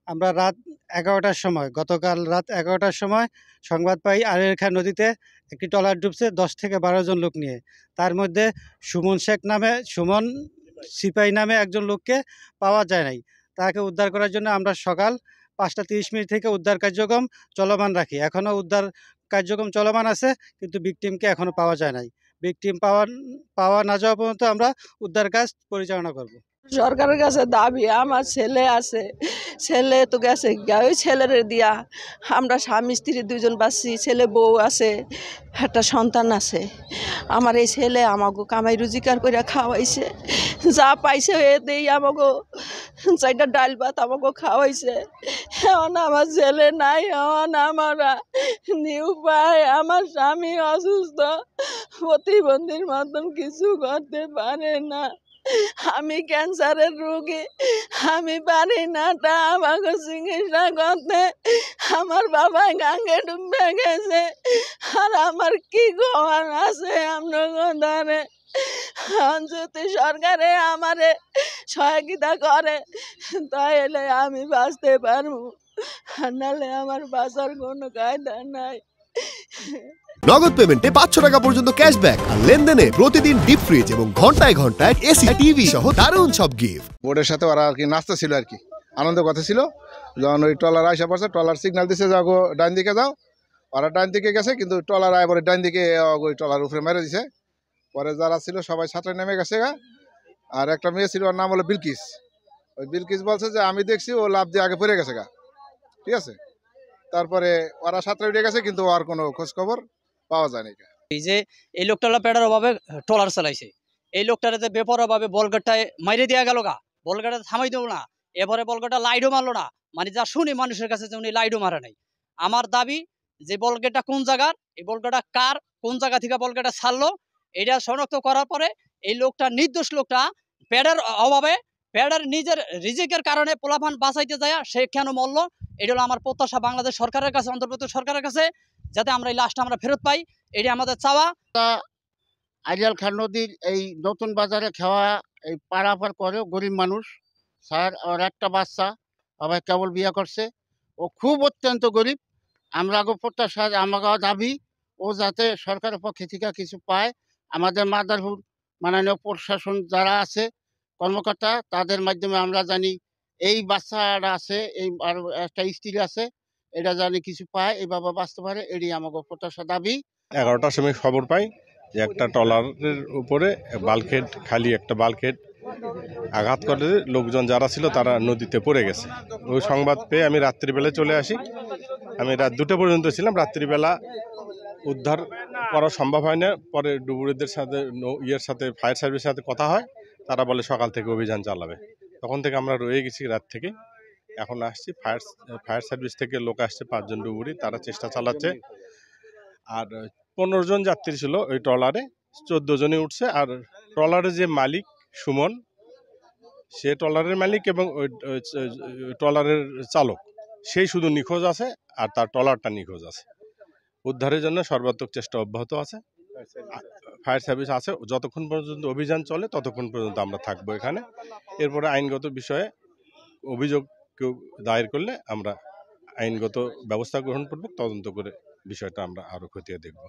আমরা রাত ১১টার সময়, গতকাল রাত ১১টার সময় সংবাদ পাই আড়িয়াল খাঁ নদীতে একটি ট্রলার ডুবছে ১০ থেকে ১২ জন লোক নিয়ে। তার মধ্যে সুমন সিপাই নামে একজন লোককে পাওয়া যায় নাই। তাকে উদ্ধার করার জন্য আমরা সকাল ৫টা ৩০ মিনিট থেকে উদ্ধার কার্যক্রম চলমান রাখি। এখনও উদ্ধার কার্যক্রম চলমান আছে, কিন্তু ভিকটিমকে এখনও পাওয়া যায় নাই। ভিকটিম পাওয়া না যাওয়া পর্যন্ত আমরা উদ্ধার কাজ পরিচালনা করব। সরকারের কাছে দাবি, আমার ছেলে আছে, ছেলে তো গেছে ওই ছেলের দিয়া আমরা স্বামী স্ত্রী দুজন বাঁচছি, ছেলে বউ আছে, একটা সন্তান আছে। আমার এই ছেলে আমাকে কামাই রোজগার করে খাওয়াইছে, যা পাইছে এতেই আমাকে 4টা ডাল ভাত আমাকে খাওয়াইছে। এখন আমার ছেলে নাই, এখন আমরা নিরুপায়, আমার স্বামী অসুস্থ, প্রতিবন্ধীর মতন কিছু করতে পারে না। আমি ক্যান্সারের রোগী, আমি পারি না তা আমাকে চিকিৎসা করতে। আমার বাবা গাঙ্গে ডুবে গেছে, আর আমার কি করার আছে আপনার ধারে। যদি সরকারে আমারে সহযোগিতা করে তাহলে আমি বাঁচতে পারবো, নাহলে আমার বাঁচার কোনো কায়দা নাই। নগদ পেমেন্টে 500 টাকা পর্যন্ত ক্যাশব্যাক আর লেনদেনে প্রতিদিন ডিপ ফ্রিজ এবং ঘন্টায় ঘন্টায় এসি টিভি সহ দারুণ সব গিফট। বোর্ডের সাথে ওরা আর কি নাচতে ছিল আর কি, আনন্দের কথা ছিল। যখন ওই ট্রলার আইসা পড়ছে, ট্রলার সিগন্যাল দিছে যাও গো ডাইন দিকে যাও, ওরা ডাইন দিকে গেছে, কিন্তু ট্রলার আয় পরে ডাইন দিকে ওই ট্রলার উপরে মেরে দিছে। পরে যারা ছিল সবাই সাঁতরে নেমে গেছে গা। আর একটা মেয়ে ছিল, ওর নাম হলো বিলকিস। ওই বিলকিস বলছে যে আমি দেখছি ও লাফ দিয়ে আগে পড়ে গেছে গা, ঠিক আছে। তারপরে ওরা সাঁতরে উঠে গেছে, কিন্তু আর কোনো খোঁজ খবর পাওয়া যায়নি। এই যে এই লোকটা প্যাডার অভাবে ট্রলার চালাইছে, এই লোকটারে যে বেপরোয়াভাবে বলগাটায় মাইরে দেওয়া গেল গা, বলগাটা থামাই দেবো না, এবারে বলগাটা লাইডও মারলো না। মানে যা শুনি মানুষের কাছে যে উনি লাইডও মারে নাই। আমার দাবি যে বলগেটটা কোন জায়গার, এই বলগাটা কার, কোন জায়গা থেকে বলগাটা ছাড়লো, এটা শনাক্ত করার পরে এই লোকটা, নির্দোষ লোকটা প্যাডের অভাবে, প্যাডের নিজের রিজিকের কারণে পোলাপান বাঁচাইতে যায় সে কেন মরল, এটা হলো আমার প্রত্যাশা বাংলাদেশ সরকারের কাছে, অন্তর্বর্তী সরকারের কাছে, যাতে আমরা এই লাশটা আমরা ফেরত পাই, এটি আমাদের চাওয়া। আড়িয়াল খাঁ নদীর এই নতুন বাজারে খাওয়া এই পারাপার করেও গরিব মানুষ স্যার। ওর একটা বাচ্চা আবার কেবল বিয়ে করছে, ও খুব অত্যন্ত গরিব। আমরা আগো প্রত্যাশা, আমাকে দাবি ও যাতে সরকারের পক্ষে থেকে কিছু পায়। আমাদের মাদারহুড মাননীয় প্রশাসন যারা আছে কর্মকর্তা, তাদের মাধ্যমে আমরা জানি এই বাচ্চাটা আছে, এই আর একটা স্ত্রী আছে, এটা জানি কিছু পায়, এইভাবে বাঁচতে পারে, এটি আমাকে প্রত্যাশা দাবি। 11টার সময় খবর পাই যে একটা ট্রলারের উপরে বাল্কহেড, খালি একটা বাল্কহেড আঘাত করে লোকজন যারা ছিল তারা নদীতে পড়ে গেছে। ওই সংবাদ পেয়ে আমি রাত্রিবেলায় চলে আসি। আমি রাত 2টা পর্যন্ত ছিলাম। রাত্রিবেলা উদ্ধার করা সম্ভব হয় না। পরে ডুবুরিদের সাথে ফায়ার সার্ভিসের সাথে কথা হয়, তারা বলে সকাল থেকে অভিযান চালাবে। তখন থেকে আমরা রয়ে গেছি রাত থেকে, এখন আসছি। ফায়ার সার্ভিস থেকে লোক আসছে 5 জন ডুবুরি, তারা চেষ্টা চালাচ্ছে। আর 15 জন যাত্রী ছিল ওই ট্রলারে, 14 জনই উঠছে। আর ট্রলারের যে মালিক সুমন, সে ট্রলারের মালিক এবং ওই ট্রলারের চালক, সেই শুধু নিখোঁজ আছে, আর তার ট্রলারটা নিখোঁজ আছে। উদ্ধারের জন্য সর্বাত্মক চেষ্টা অব্যাহত আছে। ফায়ার সার্ভিস আছে, যতক্ষণ পর্যন্ত অভিযান চলে ততক্ষণ পর্যন্ত আমরা থাকবো এখানে। এরপরে আইনগত বিষয়ে অভিযোগ কেউ দায়ের করলে আমরা আইনগত ব্যবস্থা গ্রহণ করব, তদন্ত করে বিষয়টা আমরা আরো খতিয়ে দেখব।